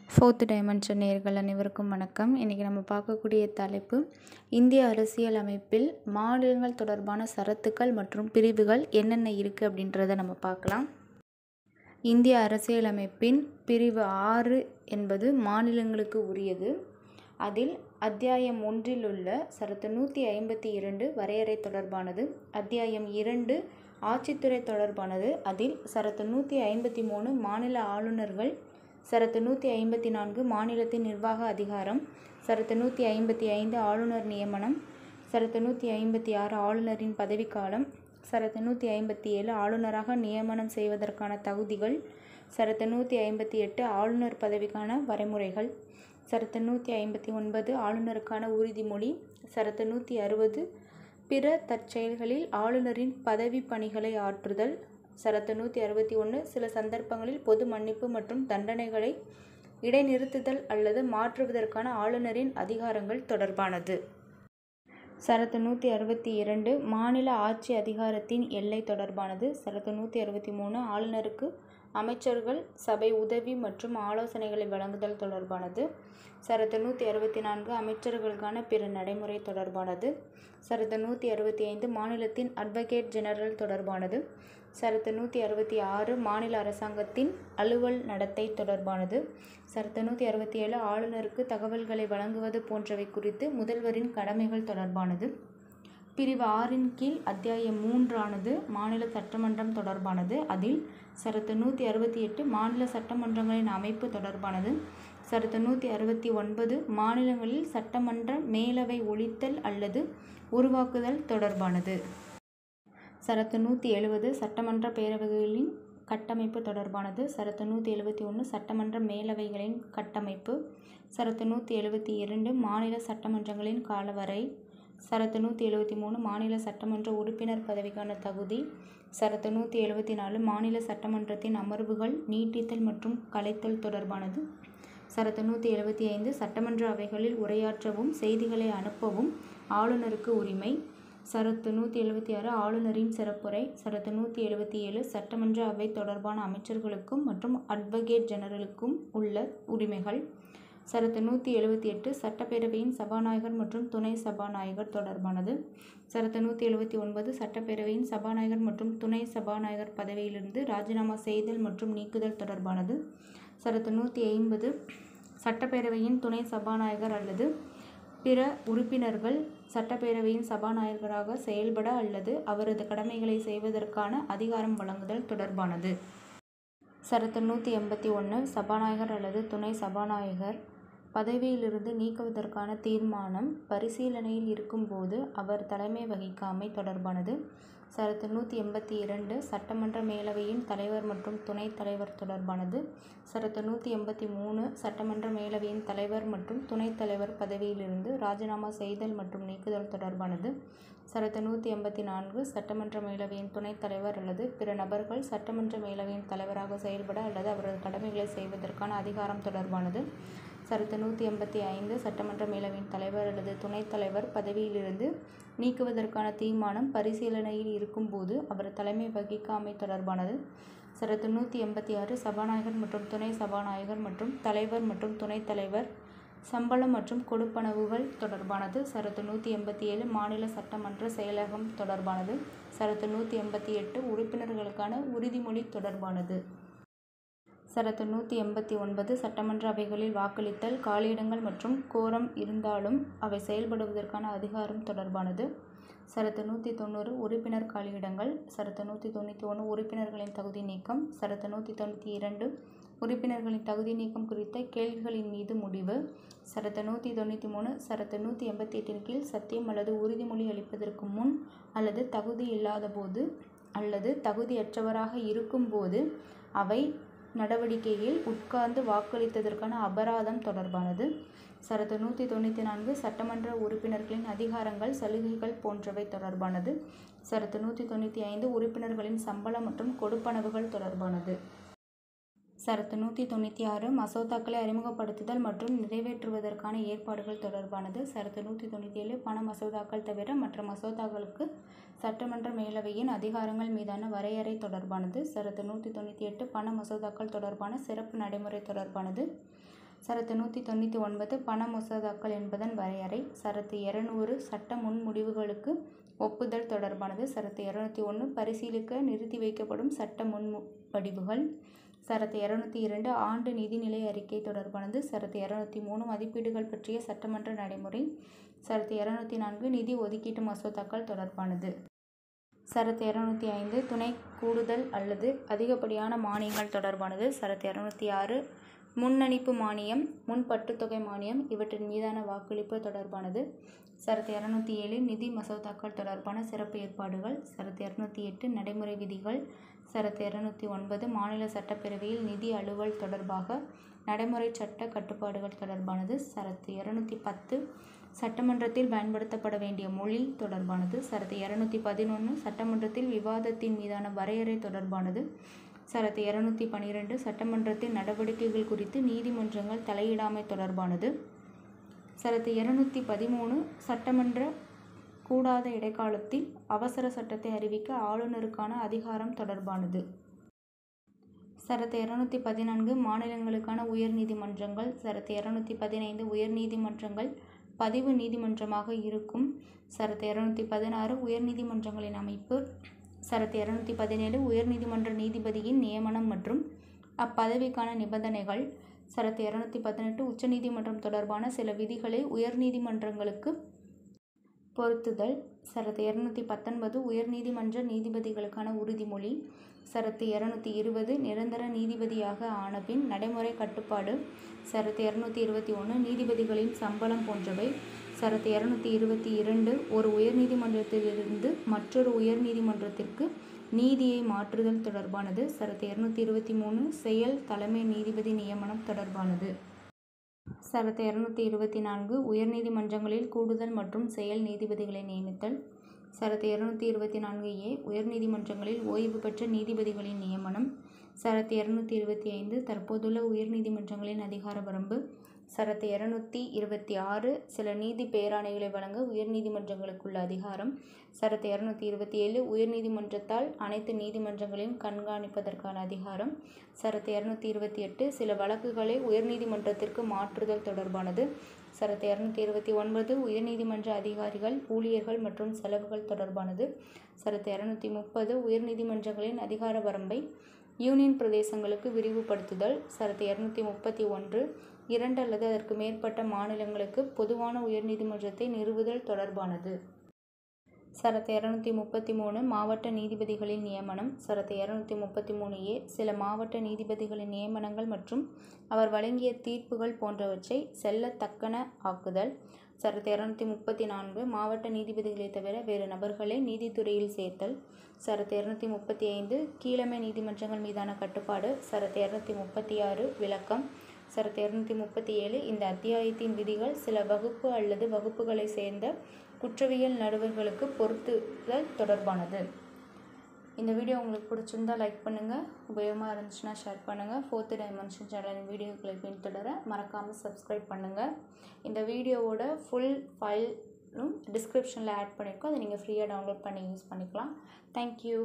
Fourth dimension நேயர்கள் அனைவருக்கும் வணக்கம். இன்றைக்கி நம்ம பார்க்கக்கூடிய தலைப்பு இந்திய அரசியல் அமைப்பில் மாநிலங்கள் தொடர்பான சரத்துக்கள் மற்றும் பிரிவுகள் என்னென்ன இருக்குது அப்படின்றத நம்ம பார்க்கலாம். இந்திய அரசியலமைப்பின் பிரிவு 6 என்பது மாநிலங்களுக்கு உரியது. அதில் அத்தியாயம் 1 உள்ள சரத்து 152 வரையறை தொடர்பானது, அத்தியாயம் 2 ஆட்சித்துறை தொடர்பானது, அதில் சரத்து 153 மாநில ஆளுநர்கள், சரத்து 154 மாநிலத்தின் நிர்வாக அதிகாரம், சரத்து 155 ஆளுநர் நியமனம், சரத்து 156 ஆளுநரின் பதவிக்காலம், சரத்து 157 ஆளுநராக நியமனம் செய்வதற்கான தகுதிகள், சரத்து 158 ஆளுநர் பதவிக்கான வரைமுறைகள், சரத்து 159 ஆளுநருக்கான உறுதிமொழி, சரத்து 160 பிற தற்செயல்களில் ஆளுநரின் பதவி பணிகளை ஆற்றுதல், சரத்து 161 சில சந்தர்ப்பங்களில் பொது மன்னிப்பு மற்றும் தண்டனைகளை இடைநிறுத்துதல் அல்லது மாற்றுவதற்கான ஆளுநரின் அதிகாரங்கள் தொடர்பானது. சரத்து 162 மாநில ஆட்சி அதிகாரத்தின் எல்லை தொடர்பானது. சரத்து 163 ஆளுநருக்கு அமைச்சர்கள் சபை உதவி மற்றும் ஆலோசனைகளை வழங்குதல் தொடர்பானது. சரத்து 164 அமைச்சர்களுக்கான பிற நடைமுறை தொடர்பானது. சரத்து 165 மாநிலத்தின் அட்வொகேட் ஜெனரல் தொடர்பானது. சரத்து 166 மாநில அரசாங்கத்தின் அலுவல் நடத்தை தொடர்பானது. சரத்து 167 ஆளுநருக்கு தகவல்களை வழங்குவது போன்றவை குறித்து முதல்வரின் கடமைகள் தொடர்பானது. பிரிவு 6 கீழ் அத்தியாயம் 3 மாநில சட்டமன்றம் தொடர்பானது. அதில் சரத்து 168 மாநில சட்டமன்றங்களின் அமைப்பு தொடர்பானது. சரத்து 169 மாநிலங்களில் சட்டமன்ற மேலவை ஒழித்தல் அல்லது உருவாக்குதல் தொடர்பானது. சரத்து 170 சட்டமன்ற பேரவைகளின் கட்டமைப்பு தொடர்பானது. சரத்து 171 சட்டமன்ற மேலவைகளின் கட்டமைப்பு. சரத்து 172 மாநில சட்டமன்றங்களின் காலவரை. சரத்து 173 மாநில சட்டமன்ற உறுப்பினர் பதவிக்கான தகுதி. சரத்து 174 மாநில சட்டமன்றத்தின் அமர்வுகள் நீட்டித்தல் மற்றும் கலைத்தல் தொடர்பானது. சரத்து 175 சட்டமன்ற அவைகளில் உரையாற்றவும் செய்திகளை அனுப்பவும் ஆளுநருக்கு உரிமை. சரத்து 176 ஆளுநரின் சிறப்புரை. சரத்து 177 சட்டமன்ற அவை தொடர்பான அமைச்சர்களுக்கும் மற்றும் அட்வொகேட் ஜெனரலுக்கும் உள்ள உரிமைகள். சரத்து 178 சட்டப்பேரவையின் சபாநாயகர் மற்றும் துணை சபாநாயகர் தொடர்பானது. சரத்து 179 சட்டப்பேரவையின் சபாநாயகர் மற்றும் துணை சபாநாயகர் பதவியிலிருந்து ராஜினாமா செய்தல் மற்றும் நீக்குதல் தொடர்பானது. சரத்து 180 சட்டப்பேரவையின் துணை சபாநாயகர் அல்லது பிற உறுப்பினர்கள் சட்டப்பேரவையின் சபாநாயகராக செயல்பட அல்லது அவரது கடமைகளை செய்வதற்கான அதிகாரம் வழங்குதல் தொடர்பானது. சரத்து 181 சபாநாயகர் அல்லது துணை சபாநாயகர் பதவியிலிருந்து நீக்குவதற்கான தீர்மானம் பரிசீலனையில் இருக்கும்போது அவர் தலைமை வகிக்காமை தொடர்பானது. சரத்து 182 சட்டமன்ற மேலவையின் தலைவர் மற்றும் துணைத் தலைவர் தொடர்பானது. சரத்து 183 சட்டமன்ற மேலவையின் தலைவர் மற்றும் துணைத் தலைவர் பதவியிலிருந்து ராஜினாமா செய்தல் மற்றும் நீக்குதல் தொடர்பானது. சரத்து 184 சட்டமன்ற மேலவையின் துணைத் தலைவர் அல்லது பிற நபர்கள் சட்டமன்ற மேலவையின் தலைவராக செயல்பட அல்லது அவரது கடமைகளை செய்வதற்கான அதிகாரம் தொடர்பானது. சரத்து 185 சட்டமன்ற மேலவையின் தலைவர் அல்லது துணைத் தலைவர் பதவியிலிருந்து நீக்குவதற்கான தீர்மானம் பரிசீலனையில் இருக்கும்போது அவர் தலைமை வகிக்காமை தொடர்பானது. சரத்து 186 சபாநாயகர் மற்றும் துணை சபாநாயகர் மற்றும் தலைவர் மற்றும் துணைத் தலைவர் சம்பளம் மற்றும் கொடுப்பனவுகள் தொடர்பானது. சரத்து 187 மாநில சட்டமன்ற செயலகம் தொடர்பானது. சரத்து 188 உறுப்பினர்களுக்கான உறுதிமொழி தொடர்பானது. சரத்து 189 சட்டமன்ற அவைகளில் வாக்களித்தல், காலியிடங்கள் மற்றும் கோரம் இருந்தாலும் அவை செயல்படுவதற்கான அதிகாரம் தொடர்பானது. சரத்து 190 உறுப்பினர் காலியிடங்கள். சரத்து 191 உறுப்பினர்களின் தகுதி நீக்கம். சரத்து 192 உறுப்பினர்களின் தகுதி நீக்கம் குறித்த கேள்விகளின் மீது முடிவு. சரத்து 193 சரத்து 188 கீழ் சத்தியம் அல்லது உறுதிமொழி அளிப்பதற்கு முன் அல்லது தகுதி இல்லாதபோது அல்லது தகுதியற்றவராக இருக்கும்போது அவை நடவடிக்கையில் உட்கார்ந்து வாக்களித்ததற்கான அபராதம் தொடர்பானது. சரத்து 194 சட்டமன்ற உறுப்பினர்களின் அதிகாரங்கள் சலுகைகள் போன்றவை தொடர்பானது. சரத்து 195 உறுப்பினர்களின் சம்பளம் மற்றும் கொடுப்பனவுகள் தொடர்பானது. சரத்து 196 மசோதாக்களை அறிமுகப்படுத்துதல் மற்றும் நிறைவேற்றுவதற்கான ஏற்பாடுகள் தொடர்பானது. சரத்து 197 பண மசோதாக்கள் தவிர மற்ற மசோதாக்களுக்கு சட்டமன்ற மேலவையின் அதிகாரங்கள் மீதான வரையறை தொடர்பானது. சரத்து 198 பண மசோதாக்கள் தொடர்பான சிறப்பு நடைமுறை தொடர்பானது. சரத்து 199 பண மசோதாக்கள் என்பதன் வரையறை. சரத்து 200 சட்ட முன்முடிவுகளுக்கு ஒப்புதல் தொடர்பானது. சரத்து 201 பரிசீலிக்க நிறுத்தி வைக்கப்படும் சட்ட முன்வடிவுகள். சரத்து 202 ஆண்டு நிதிநிலை அறிக்கை தொடர்பானது. சரத்து 203 மதிப்பீடுகள் பற்றிய சட்டமன்ற நடைமுறை. சரத்து 204 நிதி ஒதுக்கீட்டு மசோதாக்கள் தொடர்பானது. சரத்து 205 துணை கூடுதல் அல்லது அதிகப்படியான மானியங்கள் தொடர்பானது. சரத்து 206 முன்னணிப்பு மானியம், முன்பட்டுத்தொகை மானியம் இவற்றின் மீதான வாக்களிப்பு தொடர்பானது. சரத்து 207 நிதி மசோதாக்கள் தொடர்பான சிறப்பு ஏற்பாடுகள். சரத்து 208 நடைமுறை விதிகள். சரத்து 209 மாநில சட்டப்பேரவையில் நிதி அலுவல் தொடர்பாக நடைமுறை சட்ட கட்டுப்பாடுகள் தொடர்பானது. சரத்து 210 சட்டமன்றத்தில் பயன்படுத்தப்பட வேண்டிய மொழி தொடர்பானது. சரத்து 211 சட்டமன்றத்தில் விவாதத்தின் மீதான வரையறை தொடர்பானது. சரத்து 212 சட்டமன்றத்தின் நடவடிக்கைகள் குறித்து நீதிமன்றங்கள் தலையிடாமை தொடர்பானது. சரத்து 213 சட்டமன்ற கூடாத இடைக்காலத்தில் அவசர சட்டத்தை அறிவிக்க ஆளுநருக்கான அதிகாரம் தொடர்பானது. சரத்து 214 மாநிலங்களுக்கான உயர் நீதிமன்றங்கள். சரத்து 215 உயர் நீதிமன்றங்கள் பதிவு நீதிமன்றமாக இருக்கும். சரத்து 216 உயர்நீதிமன்றங்களின் அமைப்பு. சரத்து 217 உயர்நீதிமன்ற நீதிபதியின் நியமனம் மற்றும் அப்பதவிக்கான நிபந்தனைகள். சரத்து 218 உச்சநீதிமன்றம் தொடர்பான சில விதிகளை உயர்நீதிமன்றங்களுக்கு பொருத்துதல். சரத்து 219 உயர்நீதிமன்ற நீதிபதிகளுக்கான உறுதிமொழி. சரத்து 220 நிரந்தர நீதிபதியாக ஆனபின் நடைமுறை கட்டுப்பாடு. சரத்து 221 நீதிபதிகளின் சம்பளம் போன்றவை. சரத்து 222 ஒரு உயர்நீதிமன்றத்திலிருந்து மற்றொரு உயர்நீதிமன்றத்திற்கு நீதியை மாற்றுதல் தொடர்பானது. சரத்து 223 செயல் தலைமை நீதிபதி நியமனம் தொடர்பானது. சரத்து 224 உயர்நீதிமன்றங்களில் கூடுதல் மற்றும் செயல் நீதிபதிகளை நியமித்தல். சரத்து 224A உயர்நீதிமன்றங்களில் ஓய்வு பெற்ற நீதிபதிகளின் நியமனம். சரத்து 225 தற்போதுள்ள உயர்நீதிமன்றங்களின் அதிகார வரம்பு. சரத்து 226 சில நீதி பேராணைகளை வழங்க உயர்நீதிமன்றங்களுக்குள்ள அதிகாரம். சரத்து 227 உயர்நீதிமன்றத்தால் அனைத்து நீதிமன்றங்களையும் கண்காணிப்பதற்கான அதிகாரம். சரத்து 228 சில வழக்குகளை உயர்நீதிமன்றத்திற்கு மாற்றுதல் தொடர்பானது. சரத்து 229 உயர்நீதிமன்ற அதிகாரிகள், ஊழியர்கள் மற்றும் செலவுகள் தொடர்பானது. சரத்து 230 உயர்நீதிமன்றங்களின் அதிகார வரம்பை யூனியன் பிரதேசங்களுக்கு விரிவுபடுத்துதல். சரத்து 231 2 அல்லது அதற்கு மேற்பட்ட மாநிலங்களுக்கு பொதுவான உயர்நீதிமன்றத்தை நிறுவுதல் தொடர்பானது. சரத்து 233 மாவட்ட நீதிபதிகளின் நியமனம். சரத்து 233A சில மாவட்ட நீதிபதிகளின் நியமனங்கள் மற்றும் அவர் வழங்கிய தீர்ப்புகள் போன்றவற்றை செல்லத்தக்கன ஆக்குதல். சரத்து 234 மாவட்ட நீதிபதிகளை தவிர வேறு நபர்களை நீதித்துறையில் சேர்த்தல். சரத்து 235 கீழமை நீதிமன்றங்கள் மீதான கட்டுப்பாடு. சரத்து 236 விளக்கம். சரத்து 237 இந்த அத்தியாயத்தின் விதிகள் சில வகுப்பு அல்லது வகுப்புகளை சேர்ந்த குற்றவியல் நடுவர்களுக்கு பொருத்துதல் தொடர்பானது. இந்த வீடியோ உங்களுக்கு பிடிச்சிருந்தா லைக் பண்ணுங்கள், உபயோகமாக இருந்துச்சுன்னா ஷேர் பண்ணுங்கள். 4th டைமென்ஷன் சேனலின் வீடியோக்களை பின்தொடர மறக்காமல் சப்ஸ்கிரைப் பண்ணுங்கள். இந்த வீடியோவோட ஃபுல் ஃபைலும் டிஸ்கிரிப்ஷனில் ஆட் பண்ணியிருக்கோம், அதை நீங்கள் ஃப்ரீயாக டவுன்லோட் பண்ணி யூஸ் பண்ணிக்கலாம். தேங்க்யூ.